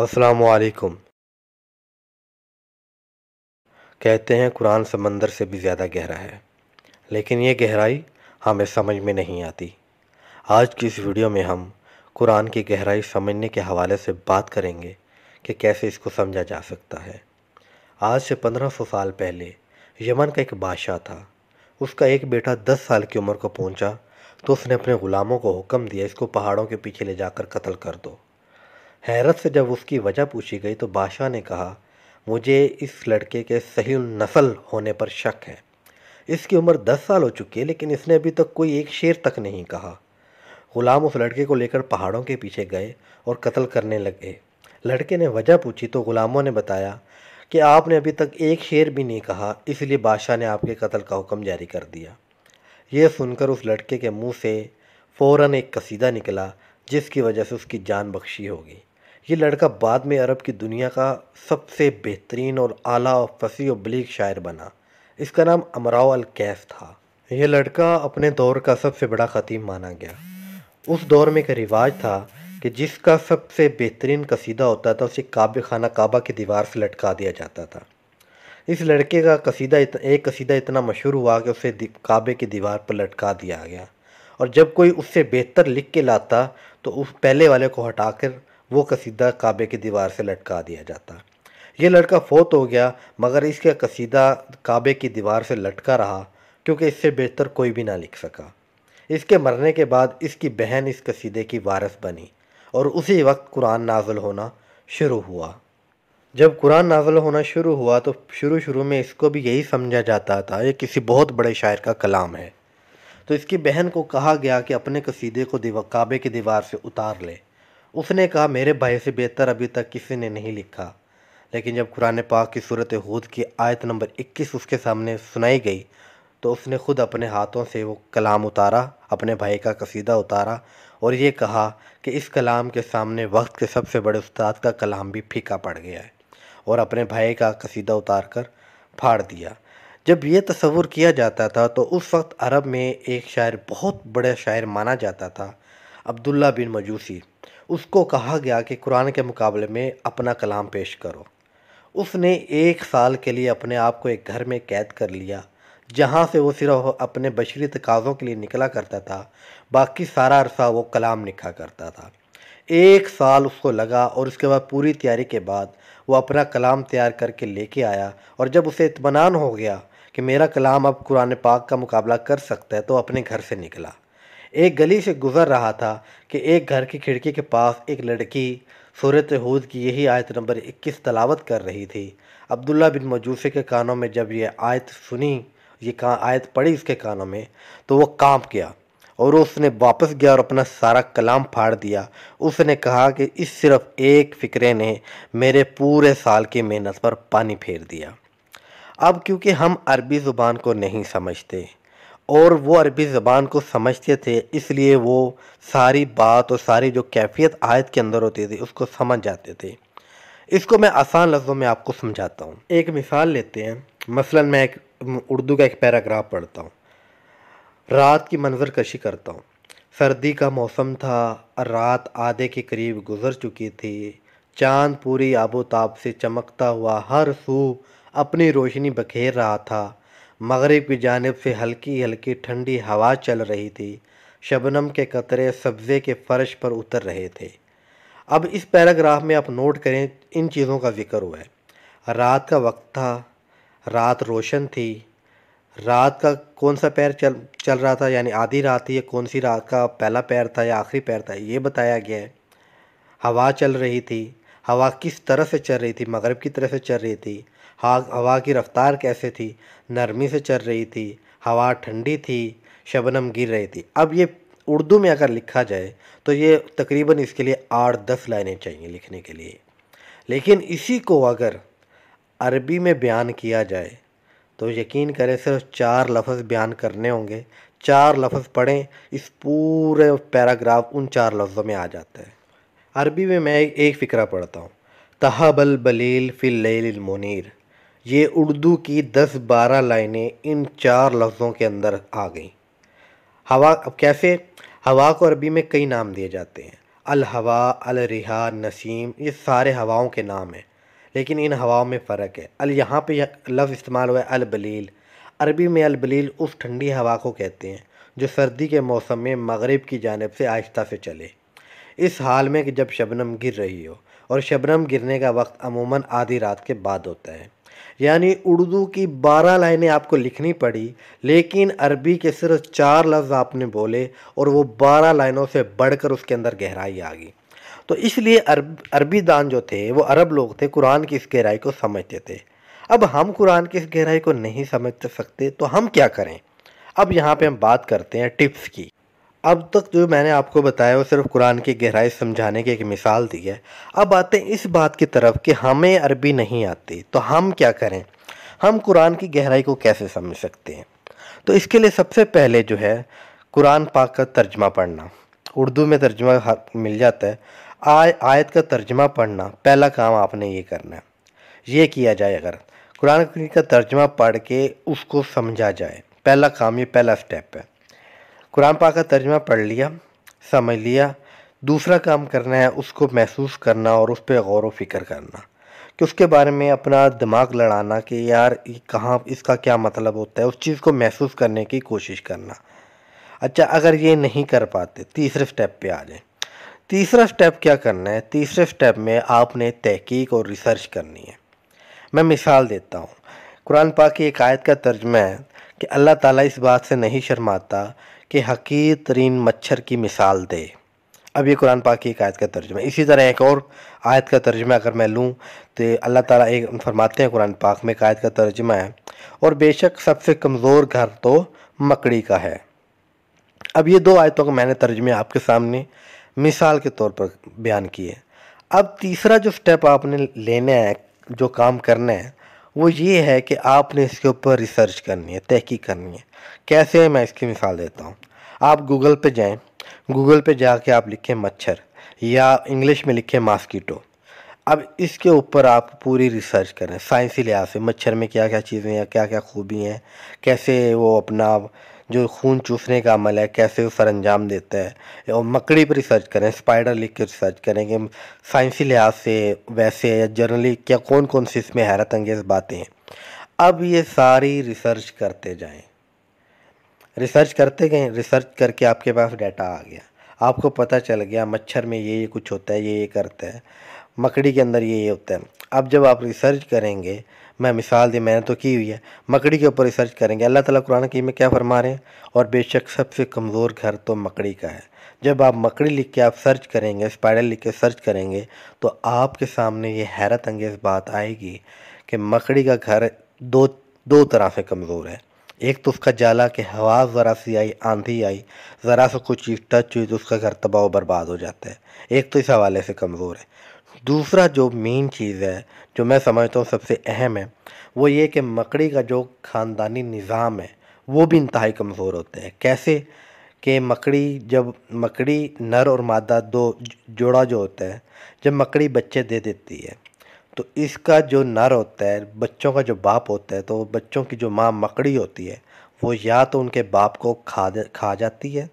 السلام علیکم۔ کہتے ہیں قرآن سمندر سے بھی زیادہ گہرا ہے، لیکن یہ گہرائی ہمیں سمجھ میں نہیں آتی۔ آج کی اس ویڈیو میں ہم قرآن کی گہرائی سمجھنے کے حوالے سے بات کریں گے کہ کیسے اس کو سمجھا جا سکتا ہے۔ آج سے 1500 سال پہلے یمن کا ایک بادشاہ تھا۔ اس کا ایک بیٹا 10 سال کی عمر کو پہنچا تو اس نے اپنے غلاموں کو حکم دیا، اس کو پہاڑوں کے پیچھے لے جا کر قتل کر دو۔ حیرت سے جب اس کی وجہ پوچھی گئی تو بادشاہ نے کہا، مجھے اس لڑکے کے صحیح النسل ہونے پر شک ہے۔ اس کی عمر 10 سال ہو چکی ہے لیکن اس نے ابھی تک کوئی ایک شعر تک نہیں کہا۔ غلام اس لڑکے کو لے کر پہاڑوں کے پیچھے گئے اور قتل کرنے لگے۔ لڑکے نے وجہ پوچھی تو غلاموں نے بتایا کہ آپ نے ابھی تک ایک شعر بھی نہیں کہا، اس لیے بادشاہ نے آپ کے قتل کا حکم جاری کر دیا۔ یہ سن کر اس لڑکے کے منہ سے فوراً ایک قصیدہ نکلا جس کی وجہ سے اس کی جان بخشی ہوگی۔ یہ لڑکا بعد میں عرب کی دنیا کا سب سے بہترین اور اعلیٰ فصیح و بلیغ شاعر بنا۔ اس کا نام امراء القیس تھا۔ یہ لڑکا اپنے دور کا سب سے بڑا خطیب مانا گیا۔ اس دور میں ایک رواج تھا کہ جس کا سب سے بہترین قصیدہ ہوتا تھا اسے خانہ کعبہ کی دیوار سے لٹکا دیا جاتا تھا۔ اس لڑکے کا ایک قصیدہ اتنا مشہور ہوا کہ اسے کعبے کی دیوار پر لٹکا دیا گیا، اور جب کوئی اس سے بہتر لکھ کے لاتا تو اس پہلے والے کو ہٹا کر وہ قصیدہ کعبے کی دیوار سے لٹکا دیا جاتا۔ یہ لڑکا فوت ہو گیا مگر اس کا قصیدہ کعبے کی دیوار سے لٹکا رہا کیونکہ اس سے بہتر کوئی بھی نہ لکھ سکا۔ اس کے مرنے کے بعد اس کی بہن اس قصیدے کی وارث بنی اور اسی وقت قرآن نازل ہونا شروع ہوا۔ جب قرآن نازل ہونا شروع ہوا تو شروع میں اس کو بھی یہی سمجھا جاتا تھا یہ کسی بہت بڑے شاعر کا کلام ہے، تو اس کی بہن کو کہا گیا کہ اپنے قصیدے کو کعبے کی دیوار سے اتار لے۔ اس نے کہا، میرے بھائی سے بہتر ابھی تک کسی نے نہیں لکھا۔ لیکن جب قرآن پاک کی سورۃ ہود کی آیت نمبر 21 اس کے سامنے سنائی گئی تو اس نے خود اپنے ہاتھوں سے وہ کلام اتارا، اپنے بھائی کا قصیدہ اتارا اور یہ کہا کہ اس کلام کے سامنے وقت کے سب سے بڑے استاد کا کلام بھی پھیکا پڑ گیا ہے، اور اپنے بھائی کا قصیدہ اتار کر پھاڑ دیا۔ جب یہ تصور کیا جاتا تھا تو اس وقت عرب میں ایک شاعر بہت بڑا شاعر مانا جاتا تھا، عبداللہ بن مجوسی۔ اس کو کہا گیا کہ قرآن کے مقابلے میں اپنا کلام پیش کرو۔ اس نے 1 سال کے لیے اپنے آپ کو ایک گھر میں قید کر لیا جہاں سے وہ صرف اپنے بشری تقاضوں کے لیے نکلا کرتا تھا، باقی سارا عرصہ وہ کلام لکھا کرتا تھا۔ 1 سال اس کو لگا اور اس کے بعد پوری تیاری کے بعد وہ اپنا کلام تیار کر کے لے کے آیا، اور جب اسے اطمینان ہو گیا کہ میرا کلام اب قرآن پاک کا مقابلہ کر سکتا ہے تو اپنے گھر سے نکلا۔ ایک گلی سے گزر رہا تھا کہ ایک گھر کی کھڑکی کے پاس ایک لڑکی سورۃ ہود کی یہی آیت نمبر 21 تلاوت کر رہی تھی۔ عبداللہ بن مجوسی کے کانوں میں جب یہ آیت سنی، یہ آیت پڑھی اس کے کانوں میں تو وہ کانپ گیا اور اس نے واپس گیا اور اپنا سارا کلام پھاڑ دیا۔ اس نے کہا کہ اس صرف ایک فقرے نے میرے پورے سال کی محنت پر پانی پھیر دیا۔ اب کیونکہ ہم عربی زبان کو نہیں سمجھتے اور وہ عربی زبان کو سمجھتے تھے، اس لیے وہ ساری بات اور ساری جو کیفیت آیت کے اندر ہوتی تھی اس کو سمجھ جاتے تھے۔ اس کو میں آسان لفظوں میں آپ کو سمجھاتا ہوں۔ ایک مثال لیتے ہیں، مثلا میں ایک اردو کا ایک پیراگراف پڑھتا ہوں۔ رات کی منظر کشی کرتا ہوں۔ سردی کا موسم تھا، رات آدھے کے قریب گزر چکی تھی، چاند پوری آب و تاب سے چمکتا ہوا ہر سو اپنی روشنی بکھیر رہا تھا، مغرب کی جانب سے ہلکی ہلکی ٹھنڈی ہوا چل رہی تھی، شبنم کے قطرے سبزے کے فرش پر اتر رہے تھے۔ اب اس پیراگراف میں آپ نوٹ کریں ان چیزوں کا ذکر ہوا ہے۔ رات کا وقت تھا، رات روشن تھی، رات کا کون سا پیر چل رہا تھا، یعنی آدھی رات تھی، یا کون سی رات کا پہلا پیر تھا یا آخری پیر تھا یہ بتایا گیا ہے۔ ہوا چل رہی تھی، ہوا کس طرح سے چل رہی تھی، مغرب کی طرف سے چل رہی تھی، ہوا کی رفتار کیسے تھی، نرمی سے چل رہی تھی، ہوا ٹھنڈی تھی، شبنم گر رہی تھی۔ اب یہ اردو میں اگر لکھا جائے تو یہ تقریباً اس کے لیے 8-10 لائنیں چاہیے لکھنے کے لیے، لیکن اسی کو اگر عربی میں بیان کیا جائے تو یقین کریں صرف 4 لفظ بیان کرنے ہوں گے۔ 4 لفظ پڑھیں، اس پورے پیراگراف ان 4 لفظوں میں آ جاتا ہے۔ عربی میں میں ایک فقرہ پڑھتا ہوں، تہب البلیل فی اللیل المنیر۔ یہ اردو کی 10-12 لائنیں ان 4 لفظوں کے اندر آ گئیں۔ ہوا اب کیسے؟ ہوا کو عربی میں کئی نام دیے جاتے ہیں۔ الہوا، الرحا، نسیم، یہ سارے ہواؤں کے نام ہیں، لیکن ان ہواؤں میں فرق ہے۔ یہاں پہ لفظ استعمال ہوا ہے البلیل۔ عربی میں البلیل اس ٹھنڈی ہوا کو کہتے ہیں جو سردی کے موسم میں مغرب کی جانب سے آہستہ سے چلے، اس حال میں کہ جب شبنم گر رہی ہو، اور شبنم گرنے کا وقت عموماً آدھی رات کے بعد ہوتا ہے۔ یعنی اردو کی 12 لائنیں آپ کو لکھنی پڑی، لیکن عربی کے صرف 4 لفظ آپ نے بولے اور وہ 12 لائنوں سے بڑھ کر اس کے اندر گہرائی آ گئی۔ تو اس لیے عربی دان جو تھے، وہ عرب لوگ تھے، قرآن کی اس گہرائی کو سمجھتے تھے۔ اب ہم قرآن کی اس گہرائی کو نہیں سمجھ سکتے تو ہم کیا کریں؟ اب یہاں پہ ہم بات کرتے ہیں ٹپس کی۔ اب تک جو میں نے آپ کو بتایا وہ صرف قرآن کی گہرائی سمجھانے کی ایک مثال دی ہے۔ اب آتے ہیں اس بات کی طرف کہ ہمیں عربی نہیں آتی تو ہم کیا کریں؟ ہم قرآن کی گہرائی کو کیسے سمجھ سکتے ہیں؟ تو اس کے لیے سب سے پہلے جو ہے قرآن پاک کا ترجمہ پڑھنا۔ اردو میں ترجمہ مل جاتا ہے، آیت کا ترجمہ پڑھنا پہلا کام آپ نے یہ کرنا ہے۔ یہ کیا جائے، اگر قرآن کا ترجمہ پڑھ کے اس کو سمجھا جائے، پہلا کام، یہ پہلا سٹیپ ہے۔ قرآن پاک کا ترجمہ پڑھ لیا، سمجھ لیا، دوسرا کام کرنا ہے اس کو محسوس کرنا اور اس پہ غور و فکر کرنا، کہ اس کے بارے میں اپنا دماغ لڑانا کہ یار کہاں اس کا کیا مطلب ہوتا ہے، اس چیز کو محسوس کرنے کی کوشش کرنا۔ اچھا، اگر یہ نہیں کر پاتے، تیسرے سٹیپ پہ آ جائیں۔ تیسرا سٹیپ کیا کرنا ہے؟ تیسرے سٹیپ میں آپ نے تحقیق اور ریسرچ کرنی ہے۔ میں مثال دیتا ہوں۔ قرآن پاک کی ایک آیت کا ترجمہ ہے کہ اللہ تعالیٰ اس بات سے نہیں شرماتا کہ حقیر ترین مچھر کی مثال دے۔ اب یہ قرآن پاک کی ایک آیت کا ترجمہ ہے۔ اسی طرح ایک اور آیت کا ترجمہ اگر میں لوں تو اللہ تعالیٰ ایک فرماتے ہیں قرآن پاک میں، ایک آیت کا ترجمہ ہے، اور بے شک سب سے کمزور گھر تو مکڑی کا ہے۔ اب یہ دو آیتوں کو میں نے ترجمے آپ کے سامنے مثال کے طور پر بیان کیے۔ اب تیسرا جو سٹیپ آپ نے لینا ہے، جو کام کرنا ہے، وہ یہ ہے کہ آپ نے اس کے اوپر ریسرچ کرنی ہے، تحقیق کرنی ہے۔ کیسے؟ میں اس کی مثال دیتا ہوں۔ آپ گوگل پہ جائیں، گوگل پہ جا کے آپ لکھیں مچھر، یا انگلش میں لکھیں ماسکیٹو۔ اب اس کے اوپر آپ پوری ریسرچ کریں سائنسی لحاظ سے، مچھر میں کیا کیا چیزیں ہیں، کیا کیا خوبی ہیں، کیسے وہ اپنا جو خون چوسنے کا عمل ہے کیسے وہ سر انجام دیتا ہے، اور مکڑی پہ ریسرچ کریں، اسپائڈر لکھ کے ریسرچ کریں کہ سائنسی لحاظ سے ویسے یا جنرلی کیا کون کون سی اس میں حیرت انگیز باتیں ہیں۔ اب یہ ساری ریسرچ کرتے جائیں، ریسرچ کرتے گئے، ریسرچ کر کے آپ کے پاس ڈیٹا آ گیا، آپ کو پتہ چل گیا مچھر میں یہ کچھ ہوتا ہے، یہ کرتا ہے، مکڑی کے اندر یہ ہوتا ہے۔ اب جب آپ ریسرچ کریں گے، میں مثال دی میں نے تو کی ہوئی ہے، مکڑی کے اوپر ریسرچ کریں گے، اللہ تعالیٰ قرآن کی میں کیا فرما رہے ہیں؟ اور بے شک سب سے کمزور گھر تو مکڑی کا ہے۔ جب آپ مکڑی لکھ کے آپ سرچ کریں گے، اسپائڈر لکھ کے سرچ کریں گے، تو آپ کے سامنے یہ حیرت انگیز بات آئے گی کہ مکڑی کا گھر دو طرح سے کمزور ہے۔ ایک تو اس کا جالا کہ ہوا ذرا سی آئی، آندھی آئی، ذرا سا کچھ چیز ٹچ ہوئی تو اس کا گھر تباہ و برباد ہو جاتا ہے، ایک تو اس حوالے سے کمزور ہے۔ دوسرا جو مین چیز ہے، جو میں سمجھتا ہوں سب سے اہم ہے، وہ یہ کہ مکڑی کا جو خاندانی نظام ہے وہ بھی انتہائی کمزور ہوتا ہے۔ کیسے؟ کہ مکڑی نر اور مادہ دو جوڑا جو ہوتا ہے، جب مکڑی بچے دے دیتی ہے تو اس کا جو نر ہوتا ہے، بچوں کا جو باپ ہوتا ہے، تو بچوں کی جو ماں مکڑی ہوتی ہے وہ یا تو ان کے باپ کو کھا جاتی ہے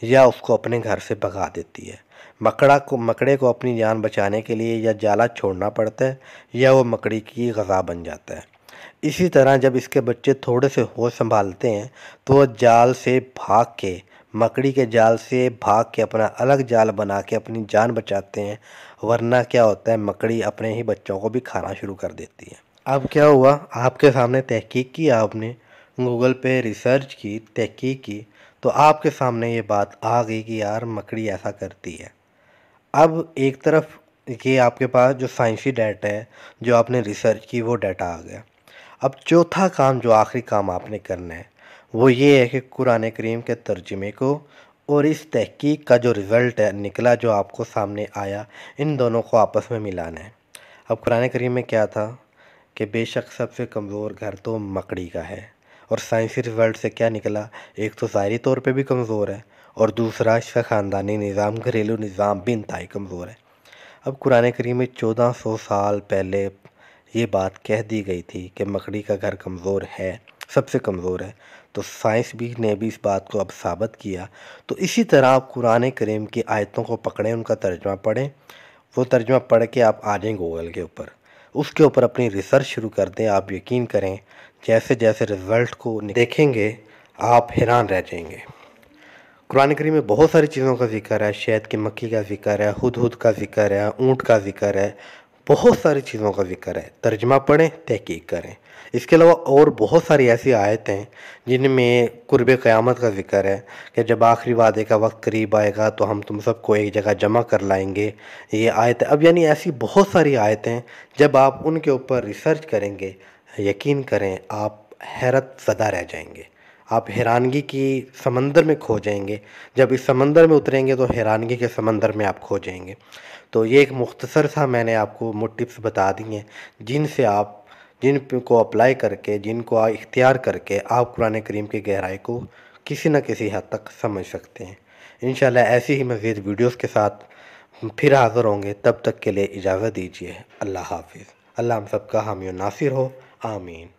یا اس کو اپنے گھر سے بھگا دیتی ہے۔ مکڑے کو اپنی جان بچانے کے لیے یا جالا چھوڑنا پڑتا ہے یا وہ مکڑی کی غذا بن جاتا ہے۔ اسی طرح جب اس کے بچے تھوڑے سے ہوش سنبھالتے ہیں تو وہ جال سے بھاگ کے، مکڑی کے جال سے بھاگ کے اپنا الگ جال بنا کے اپنی جان بچاتے ہیں، ورنہ کیا ہوتا ہے مکڑی اپنے ہی بچوں کو بھی کھانا شروع کر دیتی ہے۔ اب کیا ہوا؟ آپ کے سامنے تحقیق کی، آپ نے گوگل پہ ریسرچ کی، تحقیق کی، تو آپ کے سامنے یہ بات آ گئی کہ یار مکڑی ایسا کرتی ہے۔ اب ایک طرف یہ آپ کے پاس جو سائنسی ڈیٹا ہے، جو آپ نے ریسرچ کی، وہ ڈیٹا آ گیا۔ اب چوتھا کام، جو آخری کام آپ نے کرنا ہے، وہ یہ ہے کہ قرآن کریم کے ترجمے کو اور اس تحقیق کا جو رزلٹ ہے نکلا، جو آپ کو سامنے آیا، ان دونوں کو آپس میں ملانا ہے۔ اب قرآن کریم میں کیا تھا کہ بے شک سب سے کمزور گھر تو مکڑی کا ہے، اور سائنسی رزلٹ سے کیا نکلا؟ ایک تو ظاہری طور پہ بھی کمزور ہے، اور دوسرا اس کا خاندانی نظام، گھریلو نظام بھی انتہائی کمزور ہے۔ اب قرآن کریم میں 1400 سال پہلے یہ بات کہہ دی گئی تھی کہ مکڑی کا گھر کمزور ہے، سب سے کمزور ہے، تو سائنس بھی نے بھی اس بات کو اب ثابت کیا۔ تو اسی طرح آپ قرآن کریم کی آیتوں کو پکڑیں، ان کا ترجمہ پڑھیں، وہ ترجمہ پڑھ کے آپ آ جائیں گوگل کے اوپر، اس کے اوپر اپنی ریسرچ شروع کر دیں۔ آپ یقین کریں جیسے جیسے رزلٹ کو دیکھیں گے آپ حیران رہ جائیں گے۔ قرآن کریم میں بہت ساری چیزوں کا ذکر ہے، شہد کی مکھی کا ذکر ہے، ہدہد کا ذکر ہے، اونٹ کا ذکر ہے، بہت ساری چیزوں کا ذکر ہے۔ ترجمہ پڑھیں، تحقیق کریں۔ اس کے علاوہ اور بہت ساری ایسی آیتیں ہیں جن میں قرب قیامت کا ذکر ہے کہ جب آخری وعدے کا وقت قریب آئے گا تو ہم تم سب کو ایک جگہ جمع کر لائیں گے، یہ آیت اب یعنی ایسی بہت ساری آیتیں ہیں، جب آپ ان کے اوپر ریسرچ کریں گے یقین کریں آپ حیرت زدہ رہ جائیں گے، آپ حیرانگی کی سمندر میں کھو جائیں گے۔ جب اس سمندر میں اتریں گے تو حیرانگی کے سمندر میں آپ کھو جائیں گے۔ تو یہ ایک مختصر سا میں نے آپ کو ٹپس بتا دی ہیں جن کو اپلائی کر کے، جن کو اختیار کر کے آپ قرآن کریم کی گہرائی کو کسی نہ کسی حد تک سمجھ سکتے ہیں۔ انشاءاللہ ایسی ہی مزید ویڈیوز کے ساتھ پھر حاضر ہوں گے، تب تک کے لیے اجازت دیجیے۔ اللہ حافظ۔ اللہ ہم سب کا حامی و ناصر ہو، آمین۔